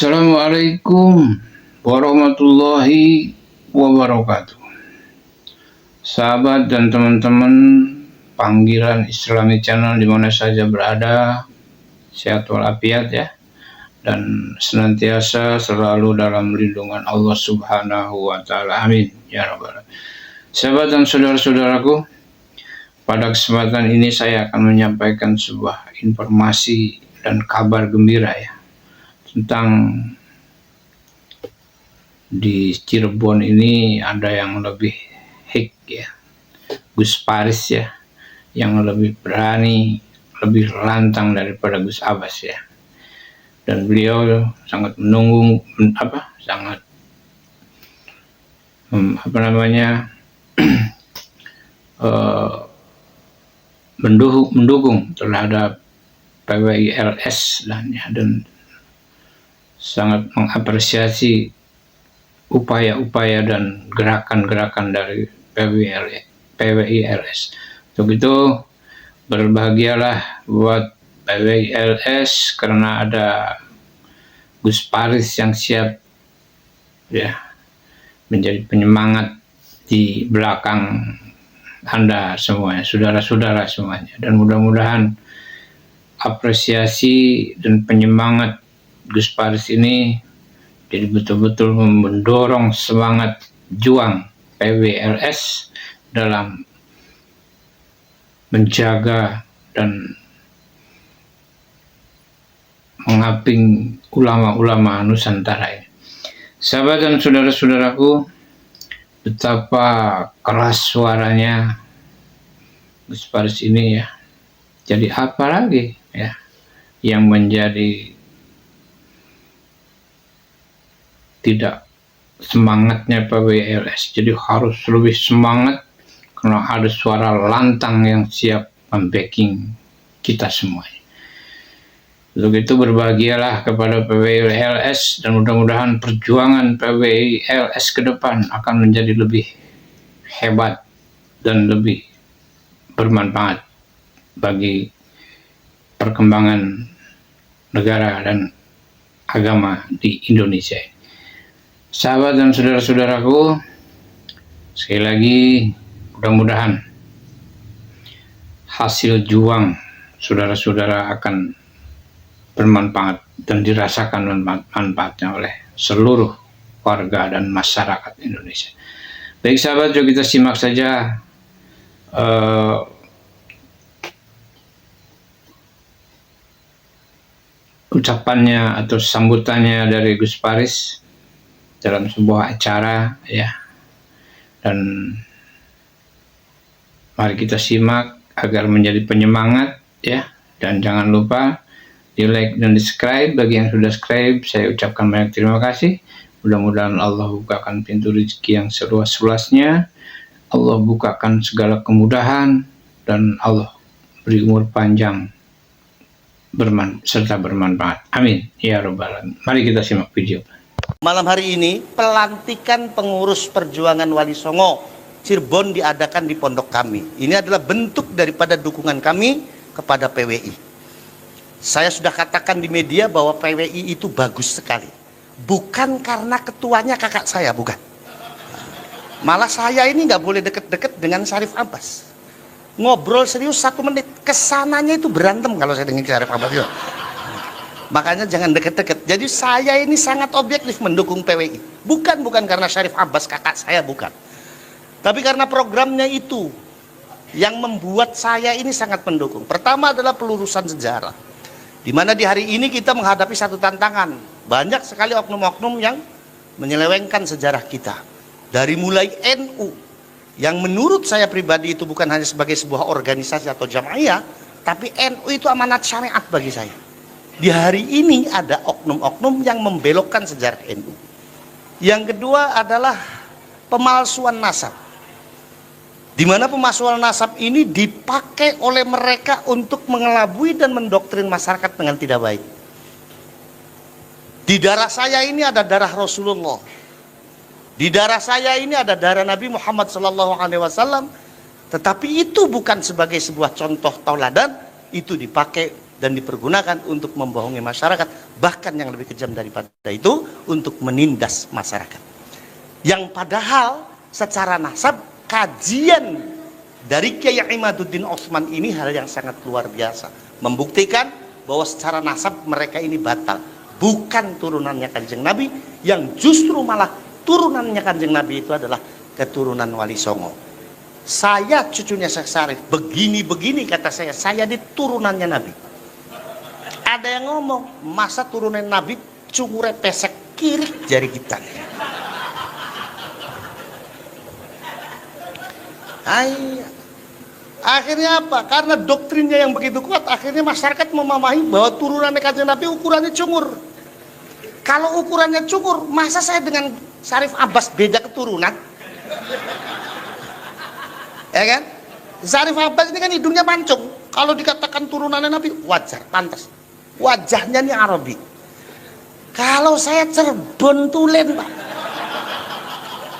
Assalamualaikum warahmatullahi wabarakatuh. Sahabat dan teman-teman panggilan Islami Channel di mana saja berada, sehat walafiat ya, dan senantiasa selalu dalam lindungan Allah Subhanahu wa Ta'ala. Amin ya Rabbal Alamin. Sahabat dan saudara-saudaraku, pada kesempatan ini saya akan menyampaikan sebuah informasi dan kabar gembira ya, tentang di Cirebon ini ada yang lebih hik ya, Gus Paris ya, yang lebih berani, lebih lantang daripada Gus Abbas ya. Dan beliau sangat menunggu sangat mendukung terhadap PWILS dan sangat mengapresiasi upaya-upaya dan gerakan-gerakan dari PWILS. Untuk itu berbahagialah buat PWILS karena ada Gus Paris yang siap ya menjadi penyemangat di belakang Anda semuanya, saudara-saudara semuanya, dan mudah-mudahan apresiasi dan penyemangat Gus Paris ini jadi betul-betul mendorong semangat juang PWILS dalam menjaga dan mengaping ulama-ulama Nusantara ini. Sahabat dan saudara-saudaraku, betapa keras suaranya Gus Paris ini ya. Jadi apa lagi ya yang menjadi tidak semangatnya PWILS? Jadi harus lebih semangat karena ada suara lantang yang siap membacking kita semuanya. Untuk itu berbahagialah kepada PWILS dan mudah-mudahan perjuangan PWILS ke depan akan menjadi lebih hebat dan lebih bermanfaat bagi perkembangan negara dan agama di Indonesia. Sahabat dan saudara-saudaraku, sekali lagi mudah-mudahan hasil juang saudara-saudara akan bermanfaat dan dirasakan manfaatnya oleh seluruh warga dan masyarakat Indonesia. Baik sahabat, yuk kita simak saja ucapannya atau sambutannya dari Gus Paris dalam sebuah acara ya, dan mari kita simak agar menjadi penyemangat ya, dan jangan lupa di like dan di subscribe. Bagi yang sudah subscribe, saya ucapkan banyak terima kasih. Mudah-mudahan Allah bukakan pintu rezeki yang seluas-luasnya, Allah bukakan segala kemudahan, dan Allah beri umur panjang serta bermanfaat. Amin ya Rabbal Alamin. Mari kita simak video. Malam hari ini pelantikan pengurus perjuangan Wali Songo Cirebon diadakan di pondok kami. Ini adalah bentuk daripada dukungan kami kepada PWI. Saya sudah katakan di media bahwa PWI itu bagus sekali. Bukan karena ketuanya kakak saya, bukan. Malah saya ini nggak boleh deket-deket dengan Syarif Abbas. Ngobrol serius 1 menit, kesananya itu berantem kalau saya dengan Syarif Abbas itu. Makanya jangan deket-deket. Jadi saya ini sangat objektif mendukung PWI. Bukan karena Syarif Abbas kakak saya, bukan. Tapi karena programnya itu yang membuat saya ini sangat mendukung. Pertama adalah pelurusan sejarah. Di mana di hari ini kita menghadapi satu tantangan. Banyak sekali oknum-oknum yang menyelewengkan sejarah kita. Dari mulai NU, yang menurut saya pribadi itu bukan hanya sebagai sebuah organisasi atau jamaah, tapi NU itu amanat syariat bagi saya. Di hari ini ada oknum-oknum yang membelokkan sejarah NU. Yang kedua adalah pemalsuan nasab. Di mana pemalsuan nasab ini dipakai oleh mereka untuk mengelabui dan mendoktrin masyarakat dengan tidak baik. Di darah saya ini ada darah Rasulullah. Di darah saya ini ada darah Nabi Muhammad SAW. Tetapi itu bukan sebagai sebuah contoh tauladan, itu dipakai dan dipergunakan untuk membohongi masyarakat, bahkan yang lebih kejam daripada itu untuk menindas masyarakat. Yang padahal secara nasab kajian dari Kiai Imaduddin Utsman ini hal yang sangat luar biasa, membuktikan bahwa secara nasab mereka ini batal, bukan turunannya Kanjeng Nabi, yang justru malah turunannya Kanjeng Nabi itu adalah keturunan Wali Songo. Saya cucunya Syekh Syarif, begini-begini kata saya di turunannya Nabi. Ada yang ngomong, masa turunan Nabi cungure pesek kiri jari kita. Akhirnya apa? Karena doktrinnya yang begitu kuat, akhirnya masyarakat memahami bahwa turunannya Kanjeng Nabi ukurannya cungur. Kalau ukurannya cungur, masa saya dengan Syarif Abbas beda keturunan? Ya kan? Syarif Abbas ini kan hidungnya mancung. Kalau dikatakan turunannya Nabi, wajar, pantas. Wajahnya nih Arabi. Kalau saya Cirebon Tulen, Pak.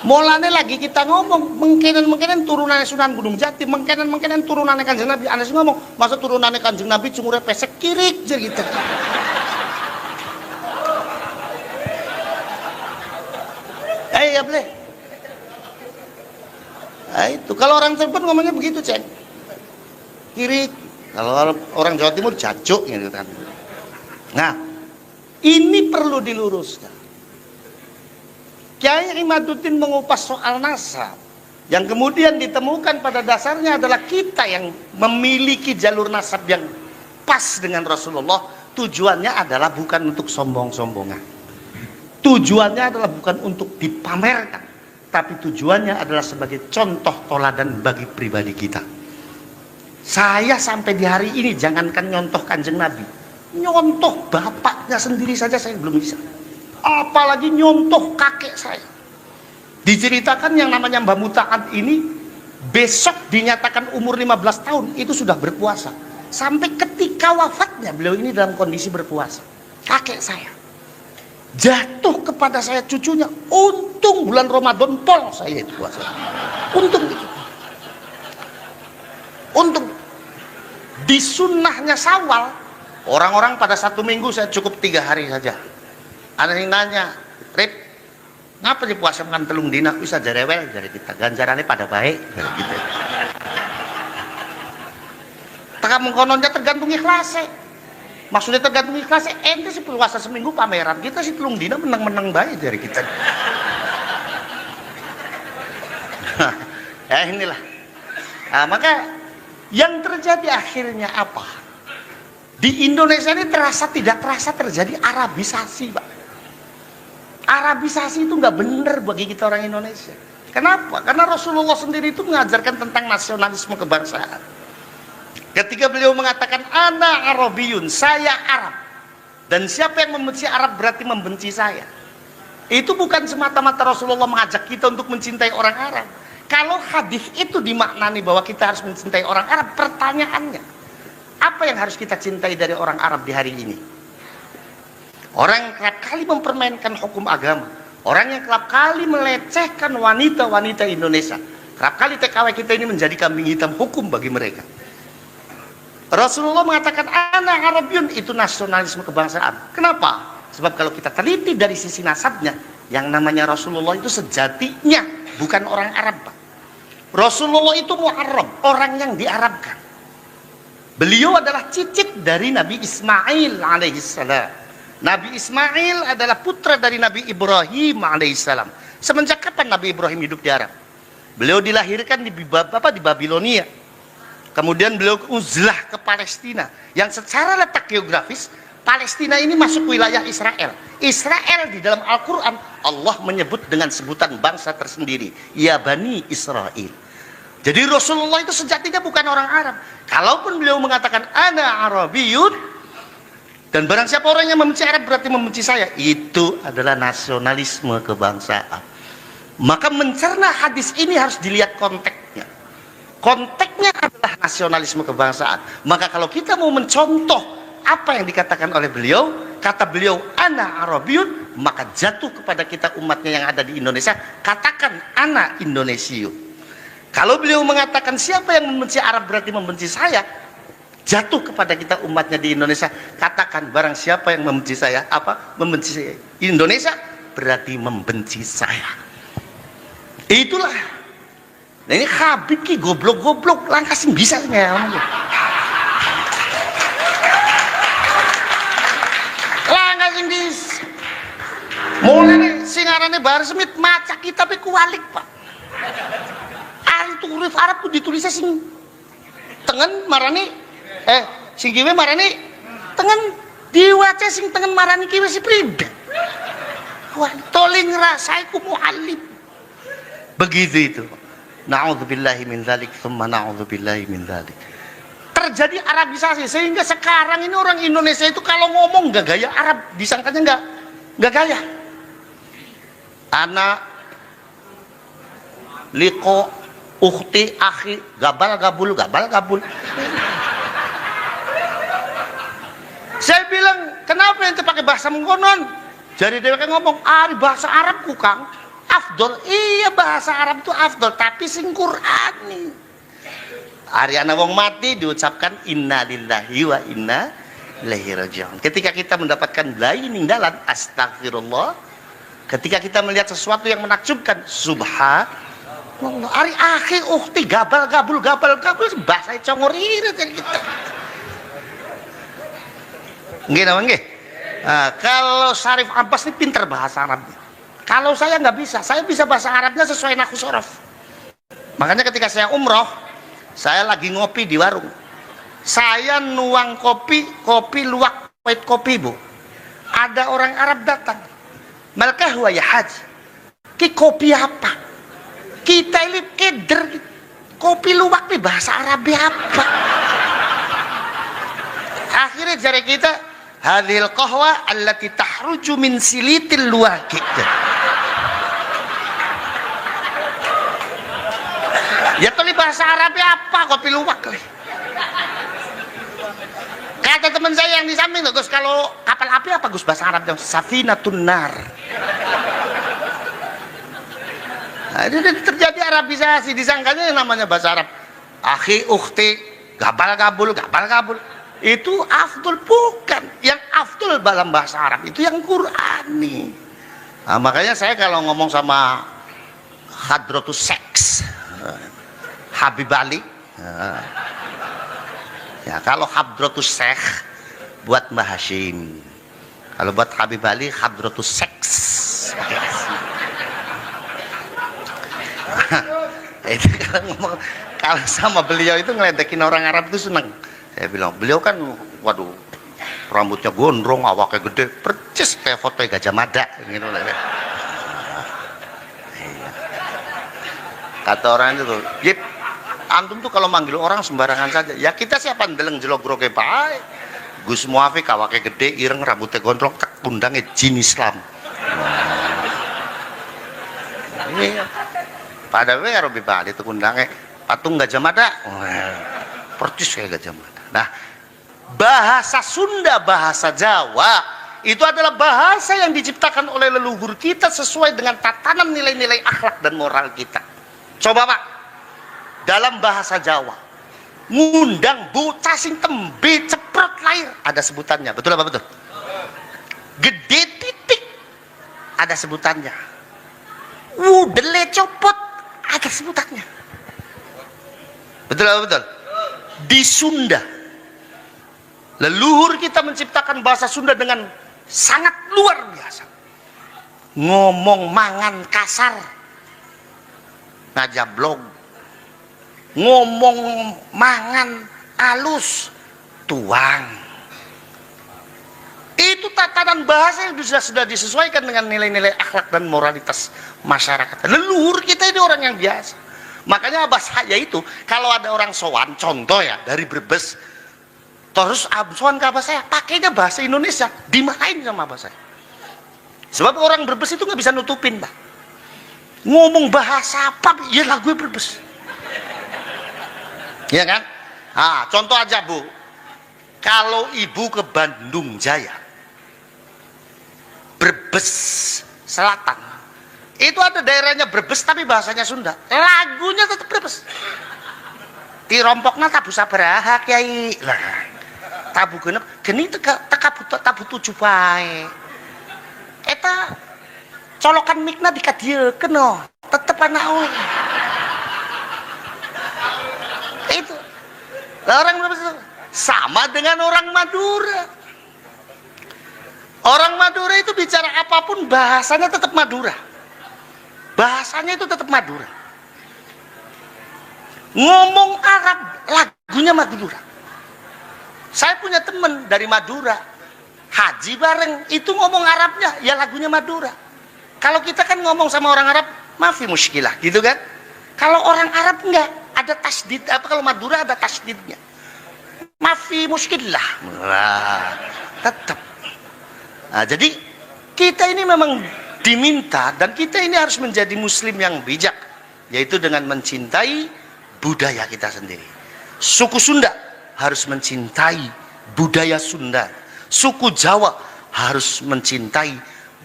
Mulane lagi kita ngomong mungkinan turunannya Sunan Gunung Jati, mungkinan turunannya Kanjeng Nabi. Anas ngomong, masa turunannya Kanjeng Nabi cungure pesek kirik aja gitu. Ya boleh. Itu kalau orang Cirebon ngomongnya begitu, Ceng. Kirik. Kalau orang Jawa Timur jajuk gitu kan. Nah, ini perlu diluruskan. Kiai Imaduddin mengupas soal nasab, yang kemudian ditemukan pada dasarnya adalah kita yang memiliki jalur nasab yang pas dengan Rasulullah. Tujuannya adalah bukan untuk sombong-sombongan, tujuannya adalah bukan untuk dipamerkan, tapi tujuannya adalah sebagai contoh toladan bagi pribadi kita. Saya sampai di hari ini jangankan nyontoh Kanjeng Nabi, nyontoh bapaknya sendiri saja saya belum bisa, apalagi nyontoh kakek saya. Diceritakan yang namanya Mbah Mutaat ini besok dinyatakan umur 15 tahun itu sudah berpuasa, sampai ketika wafatnya beliau ini dalam kondisi berpuasa. Kakek saya jatuh kepada saya cucunya, untung bulan Ramadan pol saya itu puasa, untung itu, untung. Di sunnahnya Syawal orang-orang pada 1 minggu, saya cukup 3 hari saja. Ada yang nanya, Rip, ngapa di puasa makan telung dina? Bisa jarewel dari kita, ganjarannya pada baik gitu. Taka mengkononnya tergantung ikhlasnya. Maksudnya tergantung ikhlasnya, ente sih puasa seminggu pameran, kita sih telung dina menang-menang baik dari kita. Ya inilah. Nah, maka yang terjadi akhirnya apa? Di Indonesia ini tidak terasa terjadi Arabisasi, Pak. Arabisasi itu nggak benar bagi kita orang Indonesia. Kenapa? Karena Rasulullah sendiri itu mengajarkan tentang nasionalisme kebangsaan. Ketika beliau mengatakan ana Arabiyun, saya Arab, dan siapa yang membenci Arab berarti membenci saya. Itu bukan semata-mata Rasulullah mengajak kita untuk mencintai orang Arab. Kalau hadis itu dimaknani bahwa kita harus mencintai orang Arab, pertanyaannya, apa yang harus kita cintai dari orang Arab di hari ini? Orang yang kerap kali mempermainkan hukum agama, orang yang kerap kali melecehkan wanita-wanita Indonesia, kerap kali TKW kita ini menjadi kambing hitam hukum bagi mereka. Rasulullah mengatakan ana Arabiyun, itu nasionalisme kebangsaan. Kenapa? Sebab kalau kita teliti dari sisi nasabnya, yang namanya Rasulullah itu sejatinya bukan orang Arab, Pak. Rasulullah itu Mu'arrab, orang yang diarabkan. Beliau adalah cicit dari Nabi Ismail alaihissalam. Nabi Ismail adalah putra dari Nabi Ibrahim alaihissalam. Semenjak kapan Nabi Ibrahim hidup di Arab? Beliau dilahirkan di Babilonia. Kemudian beliau uzlah ke Palestina, yang secara letak geografis Palestina ini masuk wilayah Israel. Israel di dalam Al-Quran Allah menyebut dengan sebutan bangsa tersendiri, ya Bani Israel. Jadi Rasulullah itu sejatinya bukan orang Arab. Kalaupun beliau mengatakan ana Arabiyun, dan barang siapa orang yang membenci Arab berarti membenci saya, itu adalah nasionalisme kebangsaan. Maka mencerna hadis ini harus dilihat konteksnya. Konteksnya adalah nasionalisme kebangsaan. Maka kalau kita mau mencontoh apa yang dikatakan oleh beliau, kata beliau ana Arabiyun, maka jatuh kepada kita umatnya yang ada di Indonesia, katakan ana Indonesiu. Kalau beliau mengatakan siapa yang membenci Arab berarti membenci saya, jatuh kepada kita umatnya di Indonesia. Katakan barang siapa yang membenci saya, membenci saya Indonesia, berarti membenci saya. Itulah. Nah ini Habib ki goblok-goblok langkah sing bisa nggak? Langkah sing bisa. Mulai nih singarane Bahar Smith maca kitab kualik Pak. Ari itu huruf Arab tuh ditulisnya sing tengen marani sing kiwe marani tengen diwaca sing tengen marani kiwe si pribadi. Wah, toling rasaiku muallim. Begitu itu. Na'udzubillahi min dzalik, tsumma na'udzubillahi min dzalik. Terjadi Arabisasi sehingga sekarang ini orang Indonesia itu kalau ngomong nggak gaya Arab, disangkanya nggak gaya. Anak liko ukhti akhi gabal gabul. Saya bilang, kenapa ente pakai bahasa mengkonon? Jadi dia ngomong, ari bahasa Arab ku Kang afdol. Iya bahasa Arab itu afdol, tapi sing Qur'ani. Ari ana wong mati diucapkan inna lillahi wa inna ilaihi raji'un. Ketika kita mendapatkan bayi ninggalan, astagfirullah. Ketika kita melihat sesuatu yang menakjubkan, subhanallah. Ari akhi ukhti gabal gabul bahasa congor irit kita. Nggih napa nggih? Kalau Syarif Abbas ini pinter bahasa Arabnya. Kalau saya nggak bisa, saya bisa bahasa Arabnya sesuai nahwu sorof. Makanya ketika saya umroh, saya lagi ngopi di warung. Saya nuang kopi luwak pahit kopi Bu. Ada orang Arab datang. Malkah wa ya haji. Ki kopi apa? Kita ini keder. Kopi luwak nih bahasa Arab apa? Akhirnya jari kita hadhil qahwa allati tahruju min silitil luwaki. Ya tadi bahasa Arabnya apa kopi luwak? Kata teman saya yang di samping, Gus, kalau kapal api apa Gus bahasa Arabnya? Safinatun nar. Nah, ini terjadi Arabisasi, disangkanya yang namanya bahasa Arab. Akhi, ukhti, gabal gabul. Itu afdol, bukan. Yang afdol dalam bahasa Arab itu yang Qur'ani. Nah, makanya saya kalau ngomong sama Hadratus Seks, Habib Ali, ya kalau Hadratus Syekh buat Mbah Hashim, kalau buat Habib Ali Hadratus Seks. Itu kalau sama beliau itu ngeledekin orang Arab itu seneng. Saya bilang beliau kan waduh rambutnya gondrong, awaknya gede, percis kayak foto Gajah Mada gitu lah. Kata orang itu, "Yip, antum tuh kalau manggil orang sembarangan saja." Ya kita siapa ndeleng jelogrok bae. Gus Muafik awake gede, ireng, rambutnya gondrong, tak undangnya jin Islam. Ini pada we Robi Bali itu undangnya patung Gajah Mada. Percis kayak Gajah Mada. Nah, bahasa Sunda, bahasa Jawa itu adalah bahasa yang diciptakan oleh leluhur kita sesuai dengan tatanan nilai-nilai akhlak dan moral kita. Coba Pak, dalam bahasa Jawa ngundang bocah sing tembe ceprot lahir ada sebutannya, betul apa betul? Gede titik ada sebutannya, wudele copot ada sebutannya, betul apa betul? Di Sunda leluhur kita menciptakan bahasa Sunda dengan sangat luar biasa. Ngomong mangan kasar ngajablog, ngomong mangan alus tuang. Itu tatanan bahasa yang sudah disesuaikan dengan nilai-nilai akhlak dan moralitas masyarakat. Leluhur kita ini orang yang biasa. Makanya abah saya itu kalau ada orang sowan, contoh ya dari Brebes, terus sowan ke abah saya pakainya bahasa Indonesia, dimarahin sama abah saya. Sebab orang Brebes itu nggak bisa nutupin Pak. Ngomong bahasa apa? Ya lagu Brebes. Iya kan? Nah, contoh aja Bu, kalau ibu ke Bandung Jaya, Brebes Selatan, itu ada daerahnya Brebes tapi bahasanya Sunda, lagunya tetap Brebes. Dirompokna tabu sabaraha Kiai. Lah, tabu genep geni teka tabu 7 bae. Eta colokan mikna dikadiekeun no, tetep anak we. Itu. Orang sama dengan orang Madura. Orang Madura itu bicara apapun bahasanya tetap Madura. Bahasanya itu tetap Madura. Ngomong Arab lagunya Madura. Saya punya teman dari Madura, haji bareng, itu ngomong Arabnya ya lagunya Madura. Kalau kita kan ngomong sama orang Arab mafi muskilah gitu kan. Kalau orang Arab enggak, ada tasdid, apa kalau Madura ada tasdidnya. Mafi muskilah. Nah, tetap. Nah, jadi kita ini memang diminta dan kita ini harus menjadi muslim yang bijak, yaitu dengan mencintai budaya kita sendiri. Suku Sunda harus mencintai budaya Sunda. Suku Jawa harus mencintai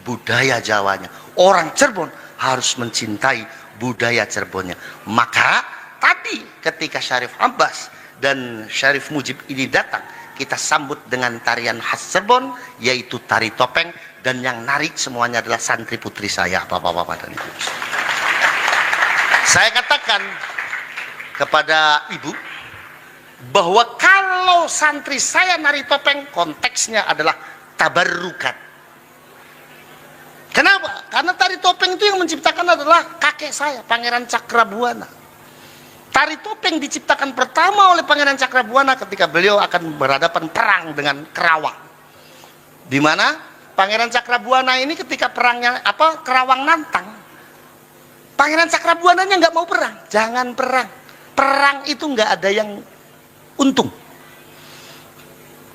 budaya Jawanya. Orang Cirebon harus mencintai budaya Cirebonnya. Maka tadi ketika Syarif Abbas dan Syarif Mujib ini datang, kita sambut dengan tarian khas Cirebon, yaitu tari topeng, dan yang narik semuanya adalah santri putri saya, bapak-bapak dan ibu. Saya katakan kepada ibu bahwa kalau santri saya nari topeng, konteksnya adalah tabarrukat. Kenapa? Karena tari topeng itu yang menciptakan adalah kakek saya, Pangeran Cakrabuana. Tari topeng diciptakan pertama oleh Pangeran Cakrabuana ketika beliau akan berhadapan perang dengan Kerawang. Di mana Pangeran Cakrabuana ini ketika perangnya Kerawang nantang, Pangeran Cakrabuananya nggak mau perang, jangan perang. Perang itu nggak ada yang untung.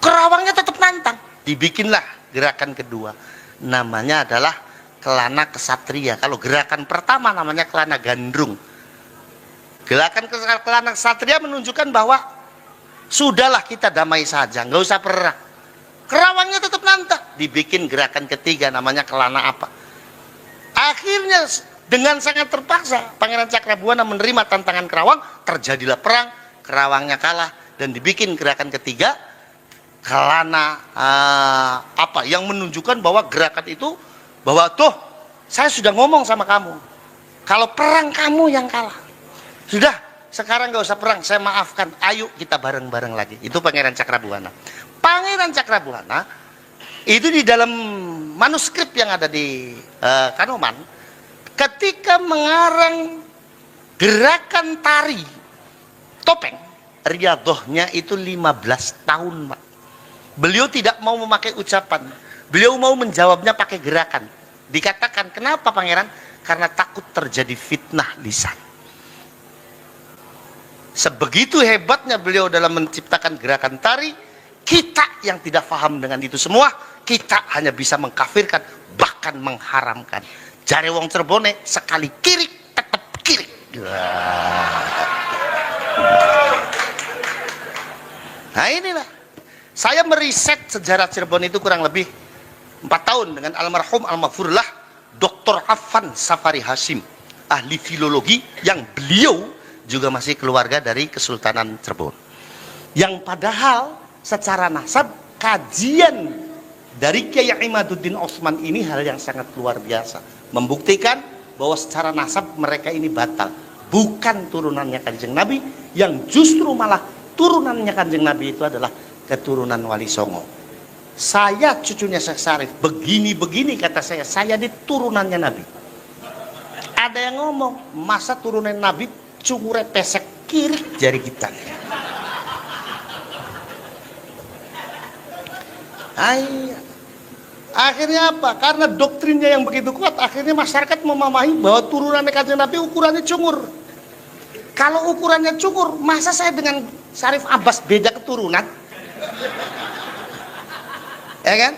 Kerawangnya tetap nantang. Dibikinlah gerakan kedua, namanya adalah Kelana Kesatria. Kalau gerakan pertama namanya Kelana Gandrung. Gerakan Kelana Kesatria menunjukkan bahwa sudahlah kita damai saja, nggak usah perang. Kerawangnya tetap nantang. Dibikin gerakan ketiga namanya Kelana apa? Akhirnya dengan sangat terpaksa Pangeran Cakrabuana menerima tantangan Kerawang, terjadilah perang, Kerawangnya kalah, dan dibikin gerakan ketiga Kelana apa yang menunjukkan bahwa gerakan itu bahwa tuh saya sudah ngomong sama kamu, kalau perang kamu yang kalah, sudah sekarang nggak usah perang, saya maafkan, ayo kita bareng-bareng lagi. Itu Pangeran Cakrabuana. Pangeran Cakrabuana itu di dalam manuskrip yang ada di Kanoman, ketika mengarang gerakan tari topeng, riadohnya itu 15 tahun, Pak. Beliau tidak mau memakai ucapan, beliau mau menjawabnya pakai gerakan. Dikatakan, kenapa Pangeran? Karena takut terjadi fitnah lisan. Sebegitu hebatnya beliau dalam menciptakan gerakan tari, kita yang tidak paham dengan itu semua, kita hanya bisa mengkafirkan, bahkan mengharamkan. Jare wong Cirebone sekali kirik tetap kirik. Nah inilah, saya meriset sejarah Cirebon itu kurang lebih 4 tahun dengan almarhum almarhumlah Dr. Affan Safari Hashim, ahli filologi yang beliau juga masih keluarga dari Kesultanan Cirebon. Yang padahal secara nasab kajian dari Kiai Imaduddin Osman ini hal yang sangat luar biasa, membuktikan bahwa secara nasab mereka ini batal, bukan turunannya Kanjeng Nabi, yang justru malah turunannya Kanjeng Nabi itu adalah keturunan Wali Songo. Saya cucunya Syekh Syarif, begini-begini kata saya di turunannya Nabi. Ada yang ngomong, masa turunan Nabi cungure pesek kiri jari kita. Akhirnya apa? Karena doktrinnya yang begitu kuat, akhirnya masyarakat memahami bahwa turunannya Kanjeng Nabi ukurannya cungur. Kalau ukurannya cungur, masa saya dengan Syarif Abbas beda keturunan? Ya kan?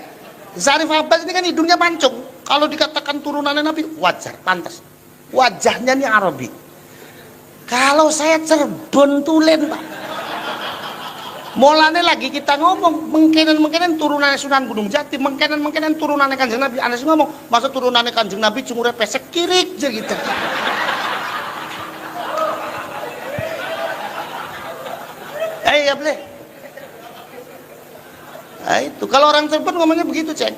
Syarif Abbas ini kan hidungnya mancung. Kalau dikatakan turunannya Nabi, wajar, pantas. Wajahnya nih Arabi. Kalau saya Cirebon Tulen, Pak. Mulane lagi kita ngomong mungkinan turunannya Sunan Gunung Jati, mungkinan turunannya Kanjeng Nabi. Anas ngomong, masa turunannya Kanjeng Nabi cungure pesek kirik aja gitu. Ya boleh. Nah, itu kalau orang Cirebon ngomongnya begitu, Ceng.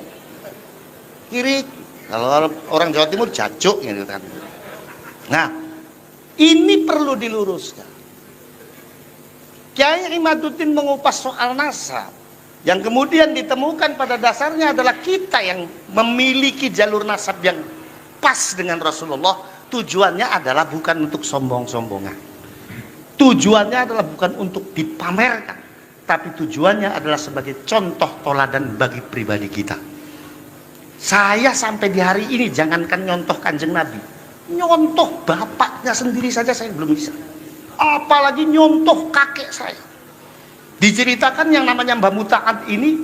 Kiri. Kalau orang Jawa Timur jajuk gitu kan. Nah, ini perlu diluruskan. Kiai Imaduddin mengupas soal nasab yang kemudian ditemukan pada dasarnya adalah kita yang memiliki jalur nasab yang pas dengan Rasulullah. Tujuannya adalah bukan untuk sombong-sombongan. Tujuannya adalah bukan untuk dipamerkan, tapi tujuannya adalah sebagai contoh toladan bagi pribadi kita. Saya sampai di hari ini jangankan nyontoh Kanjeng Nabi, nyontoh bapaknya sendiri saja saya belum bisa, apalagi nyontoh kakek saya. Diceritakan yang namanya Mbah Muta'ad ini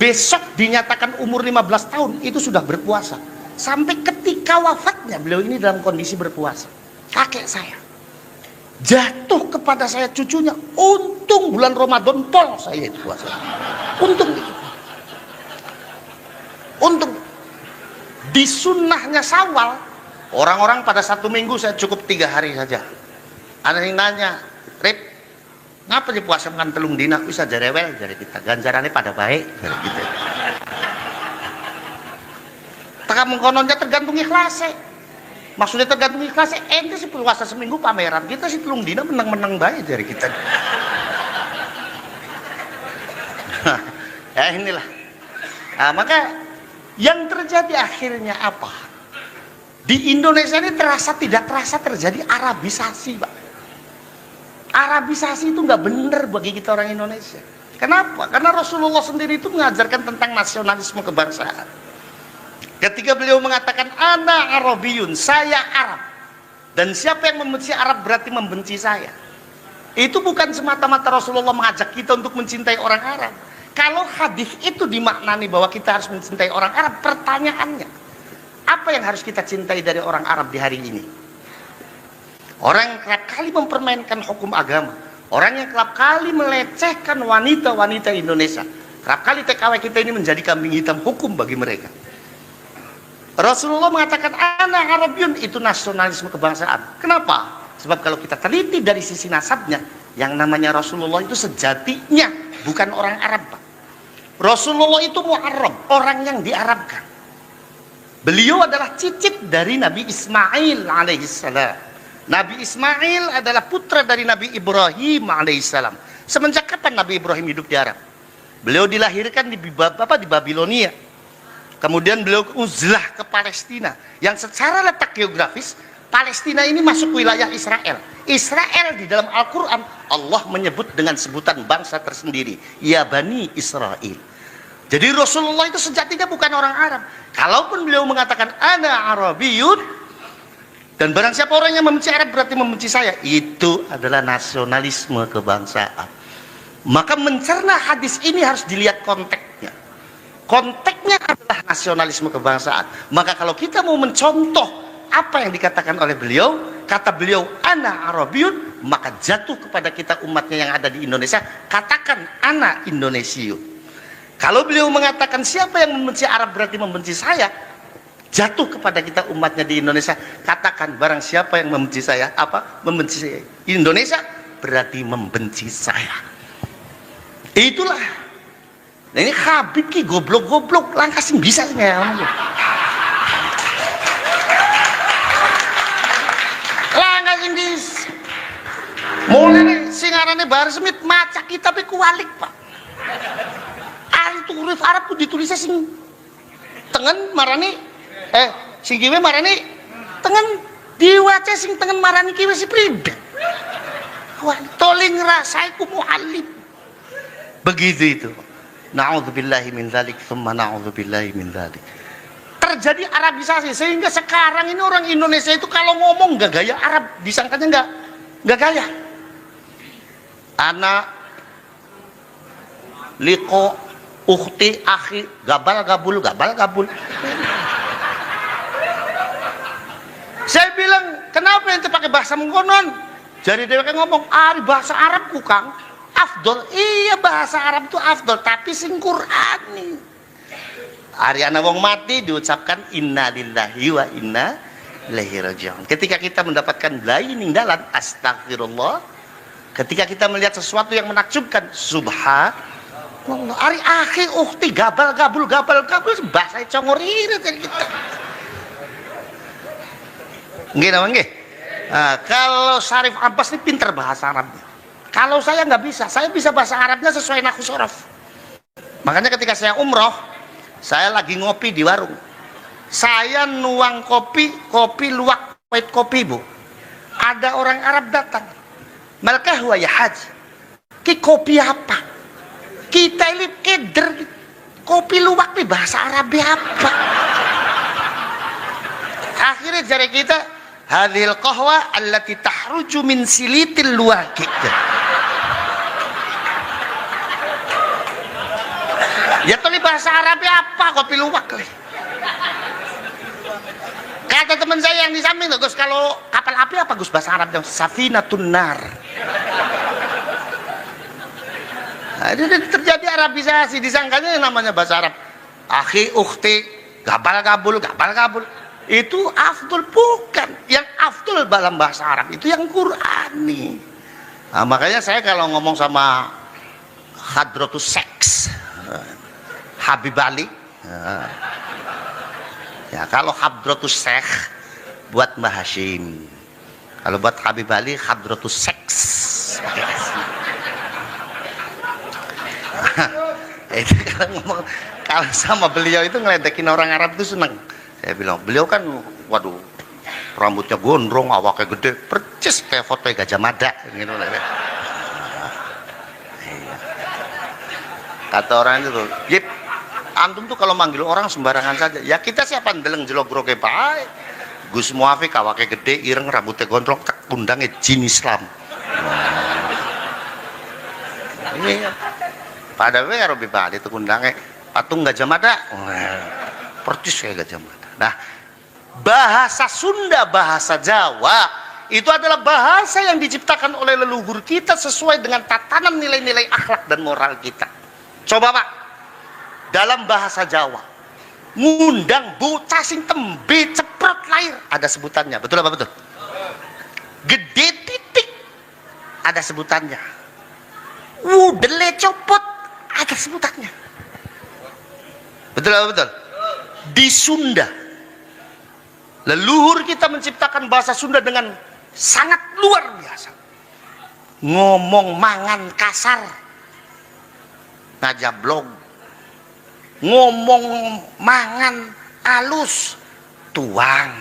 besok dinyatakan umur 15 tahun itu sudah berpuasa, sampai ketika wafatnya beliau ini dalam kondisi berpuasa. Kakek saya jatuh kepada saya cucunya, untung bulan Ramadan pol saya itu puasa, untung di sunnahnya Syawal orang-orang pada 1 minggu, saya cukup 3 hari saja. Ada yang nanya, Rip, ngapa di puasa dengan telung dina bisa jarewel dari kita, ganjarannya pada baik dari kita. Taka mengkononnya tergantung ikhlasnya. Maksudnya tergantung ikhlasnya, ente sih puasa seminggu pameran, kita sih telung dina menang-menang baik dari kita. Ya inilah. Nah, maka yang terjadi akhirnya apa? Di Indonesia ini tidak terasa terjadi Arabisasi, Pak. Arabisasi itu nggak benar bagi kita orang Indonesia. Kenapa? Karena Rasulullah sendiri itu mengajarkan tentang nasionalisme kebangsaan. Ketika beliau mengatakan ana Arabiyun, saya Arab, dan siapa yang membenci Arab berarti membenci saya. Itu bukan semata-mata Rasulullah mengajak kita untuk mencintai orang Arab. Kalau hadis itu dimaknani bahwa kita harus mencintai orang Arab, pertanyaannya, apa yang harus kita cintai dari orang Arab di hari ini? Orang yang kerap kali mempermainkan hukum agama, orang yang kerap kali melecehkan wanita-wanita Indonesia, kerap kali TKW kita ini menjadi kambing hitam hukum bagi mereka. Rasulullah mengatakan ana Arabiyun, itu nasionalisme kebangsaan. Kenapa? Sebab kalau kita teliti dari sisi nasabnya, yang namanya Rasulullah itu sejatinya bukan orang Arab, Pak. Rasulullah itu Mu'arrab, orang yang diarabkan. Beliau adalah cicit dari Nabi Ismail alaihissalam. Nabi Ismail adalah putra dari Nabi Ibrahim alaihissalam. Semenjak kapan Nabi Ibrahim hidup di Arab? Beliau dilahirkan di Babilonia. Kemudian beliau uzlah ke Palestina, yang secara letak geografis Palestina ini masuk wilayah Israel. Israel di dalam Al-Quran Allah menyebut dengan sebutan bangsa tersendiri, ya Bani Israel. Jadi Rasulullah itu sejatinya bukan orang Arab. Kalaupun beliau mengatakan ana Arabiyun, dan barang siapa orang yang membenci Arab berarti membenci saya, itu adalah nasionalisme kebangsaan. Maka mencerna hadis ini harus dilihat konteksnya. Konteksnya adalah nasionalisme kebangsaan. Maka kalau kita mau mencontoh apa yang dikatakan oleh beliau, kata beliau ana Arabiyun, maka jatuh kepada kita umatnya yang ada di Indonesia, katakan ana Indonesiun. Kalau beliau mengatakan siapa yang membenci Arab berarti membenci saya, jatuh kepada kita umatnya di Indonesia, katakan barang siapa yang membenci saya, membenci saya Indonesia berarti membenci saya. Itulah. Nah ini Habib ki goblok-goblok langkah sing bisa ya. Langkah sing bisa. Mulai singarane Bahar Smith maca kitab kualik, Pak. Itu huruf Arab tuh ditulisnya sing tengen marani sing kiwe marani tengen, diwaca sing tengen marani kiwe si pribadi. Wah, toling rasaiku mu'allim. Begitu itu. Na'udzubillahi min dzalik, tsumma na'udzubillahi min dzalik. Terjadi Arabisasi sehingga sekarang ini orang Indonesia itu kalau ngomong nggak gaya Arab, disangkanya nggak gaya. Anak liko ukhti akhi gabal gabul. Saya bilang, kenapa yang pakai bahasa mengkonon? Jadi dia ngomong, bahasa Arab kukang afdol. Iya, bahasa Arab itu afdol, tapi sing Qur'ani. Ariana wong mati diucapkan inna lillahi wa inna ilaihi raji'un. Ketika kita mendapatkan belai ninggalan astagfirullah, Ketika kita melihat sesuatu yang menakjubkan, subhanallah, ari akhi ukhti gabal gabul bahasa congor irit kita. Nggih napa nggih? Nah, kalau Syarif Abbas ini pinter bahasa Arabnya. Kalau saya nggak bisa, saya bisa bahasa Arabnya sesuai nahwu sorof. Makanya ketika saya umroh, saya lagi ngopi di warung. Saya nuang kopi luwak pahit kopi, Bu. Ada orang Arab datang. Malkah wa ya haji. Ki kopi apa? Kita ini keder. Kopi luwak nih bahasa Arab apa? Akhirnya jari kita, hadhil qahwa allati tahruju min silitil luwaki. Ya tadi bahasa Arabnya apa kopi luwak? Kata teman saya yang di samping, Gus, kalau kapal api apa Gus bahasa Arabnya? Safinatun nar. Nah, ini terjadi Arabisasi, disangkanya yang namanya bahasa Arab. Akhi, ukhti, gabal gabul. Itu afdol, bukan. Yang afdol dalam bahasa Arab itu yang Qur'ani. Nah, makanya saya kalau ngomong sama Hadratus Seks, Habib Ali, ya kalau Hadratus Sekh buat Mbah Hashim, kalau buat Habib Ali Hadratus Seks. Itu kalau sama beliau itu ngeledekin orang Arab itu seneng. Saya bilang, beliau kan waduh rambutnya gondrong, awaknya gede, percis kayak foto Gajah Mada gitu. Kata orang itu, "Yip, antum tuh kalau manggil orang sembarangan saja." Ya kita siapa ndeleng jelogrok bae. Gus Muafiq awake gede, ireng, rambutnya gondrong, tak undangnya jin Islam. Ini pada we karo bibali itu undangnya patung Gajah Mada. Percis kayak Gajah Mada. Nah, bahasa Sunda, bahasa Jawa itu adalah bahasa yang diciptakan oleh leluhur kita sesuai dengan tatanan nilai-nilai akhlak dan moral kita. Coba Pak, dalam bahasa Jawa, ngundang bocah sing tembe ceprot lahir, ada sebutannya, betul apa betul? Gede titik, ada sebutannya. Wudele copot, ada sebutannya. Betul apa betul? Di Sunda, leluhur kita menciptakan bahasa Sunda dengan sangat luar biasa. Ngomong mangan kasar, ngajablog. Ngomong mangan alus, tuang.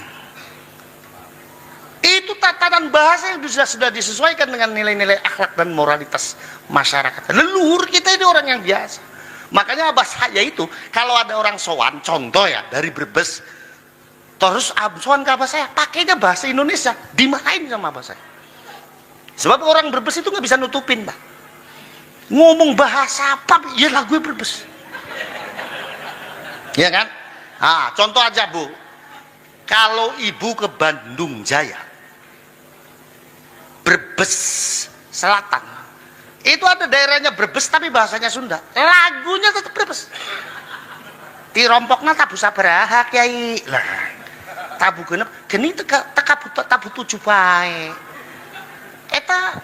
Itu tatanan bahasa yang sudah disesuaikan dengan nilai-nilai akhlak dan moralitas masyarakat. Leluhur kita ini orang yang biasa. Makanya abah saya itu kalau ada orang sowan, contoh ya dari Brebes, terus sowan ke abah saya pakainya bahasa Indonesia, dimarahin sama abah saya. Sebab orang Brebes itu nggak bisa nutupin, Pak. Ngomong bahasa apa? Ya lagu Brebes. Ya kan? Ah, contoh aja Bu, kalau ibu ke Bandung Jaya, Brebes Selatan, itu ada daerahnya Brebes tapi bahasanya Sunda, lagunya tetap Brebes. Tirompokna tabu sabaraha kiai lah, tabu genep geni tabu tujuh bae. Eta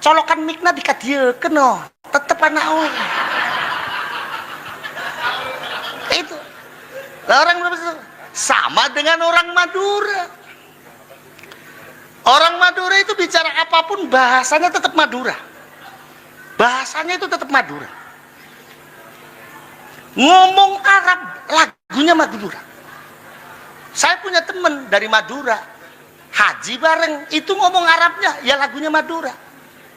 colokan mikna dikadiekeun no, tetep anak we. Itu orang Brebes sama dengan orang Madura. Orang Madura itu bicara apapun bahasanya tetap Madura. Bahasanya itu tetap Madura. Ngomong Arab lagunya Madura. Saya punya teman dari Madura, haji bareng, itu ngomong Arabnya ya lagunya Madura.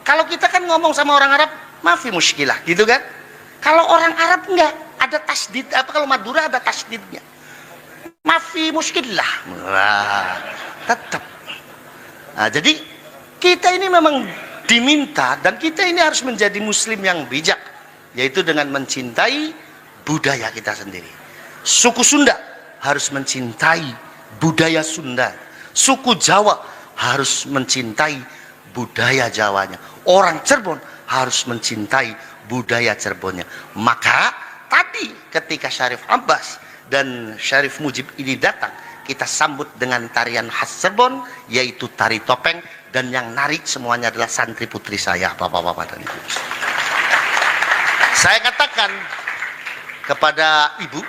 Kalau kita kan ngomong sama orang Arab mafi muskilah gitu kan. Kalau orang Arab enggak, ada tasdid, apa kalau Madura ada tasdidnya. Mafi muskilah. Wah, tetap. Nah, jadi kita ini memang diminta dan kita ini harus menjadi muslim yang bijak, yaitu dengan mencintai budaya kita sendiri. Suku Sunda harus mencintai budaya Sunda. Suku Jawa harus mencintai budaya Jawanya. Orang Cirebon harus mencintai budaya Cirebonnya. Maka tadi ketika Syarif Abbas dan Syarif Mujib ini datang, kita sambut dengan tarian khas Cirebon, yaitu tari topeng dan yang narik semuanya adalah santri putri saya, bapak-bapak dan ibu. Saya katakan kepada ibu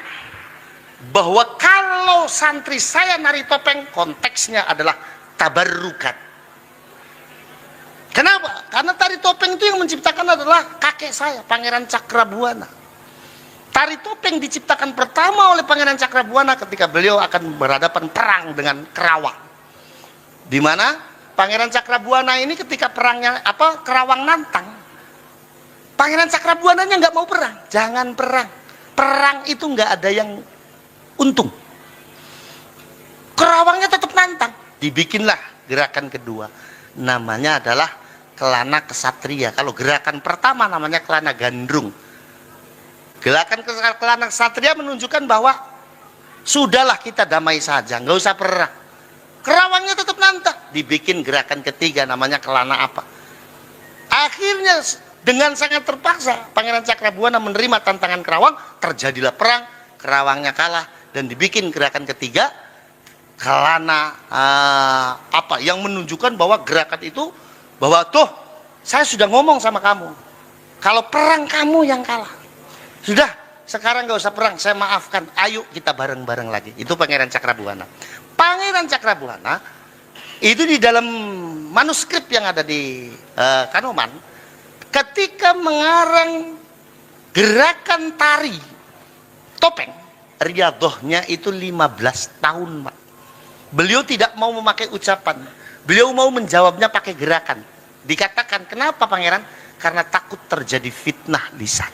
bahwa kalau santri saya nari topeng, konteksnya adalah tabarrukat. Kenapa? Karena tari topeng itu yang menciptakan adalah kakek saya, Pangeran Cakrabuana. Tari topeng diciptakan pertama oleh Pangeran Cakrabuana ketika beliau akan berhadapan perang dengan Kerawang. Di mana Pangeran Cakrabuana ini ketika perangnya Kerawang nantang, Pangeran Cakrabuananya nggak mau perang, jangan perang. Perang itu nggak ada yang untung. Kerawangnya tetap nantang. Dibikinlah gerakan kedua, namanya adalah Kelana Kesatria. Kalau gerakan pertama namanya Kelana Gandrung. Gerakan Kelana Kesatria menunjukkan bahwa sudahlah kita damai saja, nggak usah perang. Kerawangnya tetap nantang. Dibikin gerakan ketiga namanya Kelana apa? Akhirnya dengan sangat terpaksa Pangeran Cakrabuana menerima tantangan Kerawang, terjadilah perang, Kerawangnya kalah, dan dibikin gerakan ketiga Kelana apa yang menunjukkan bahwa gerakan itu bahwa tuh saya sudah ngomong sama kamu, kalau perang kamu yang kalah. Sudah, sekarang nggak usah perang, saya maafkan. Ayo kita bareng-bareng lagi. Itu Pangeran Cakrabuana. Pangeran Cakrabuana itu di dalam manuskrip yang ada di Kanoman, ketika mengarang gerakan tari topeng, riadohnya itu 15 tahun, Pak. Beliau tidak mau memakai ucapan, beliau mau menjawabnya pakai gerakan. Dikatakan, kenapa Pangeran? Karena takut terjadi fitnah lisan.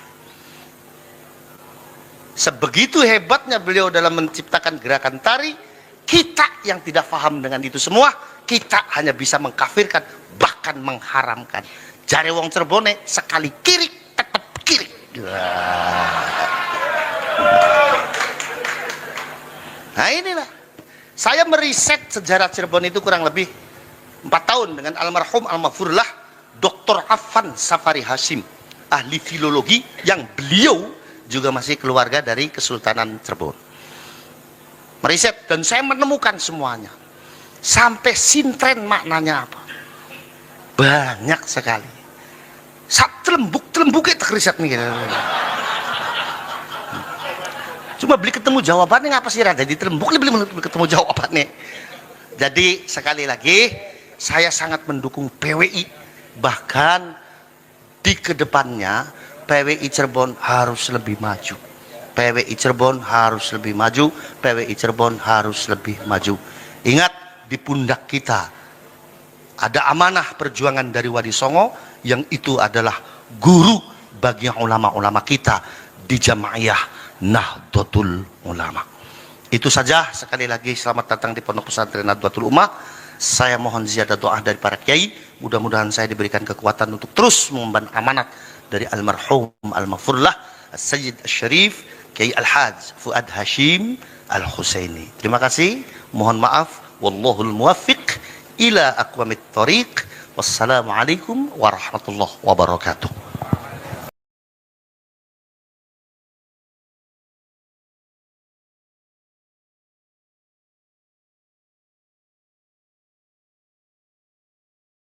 Sebegitu hebatnya beliau dalam menciptakan gerakan tari, kita yang tidak paham dengan itu semua, kita hanya bisa mengkafirkan, bahkan mengharamkan. Jare wong Cirebone, sekali kiri tetap kiri. Nah inilah, saya meriset sejarah Cirebon itu kurang lebih 4 tahun dengan almarhum almarhumlah Dr. Affan Safari Hashim, ahli filologi yang beliau juga masih keluarga dari Kesultanan Cirebon. Meriset dan saya menemukan semuanya. Sampai sintren maknanya apa. Banyak sekali. Sak telembuk itu riset nih. Cuma beli ketemu jawabannya ngapa sih Rada di telembuk beli ketemu jawabannya. Jadi sekali lagi saya sangat mendukung PWI, bahkan di kedepannya PWI Cirebon harus lebih maju. PWI Cirebon harus lebih maju. PWI Cirebon harus lebih maju. Ingat, di pundak kita ada amanah perjuangan dari Wali Songo, yang itu adalah guru bagi ulama-ulama kita di Jamaiyah Nahdlatul Ulama. Itu saja. Sekali lagi selamat datang di Pondok Pesantren Nahdlatul Ummah. Saya mohon ziyadah doa dari para kiai. Mudah-mudahan saya diberikan kekuatan untuk terus mengemban amanat dari almarhum al-maghfurlah Sayyid Syarif Kiai Al-Haj Fuad Hashim Al-Husaini. Terima kasih, mohon maaf, wallahul muwaffiq ila aqwamit thariq. Wassalamualaikum warahmatullahi wabarakatuh.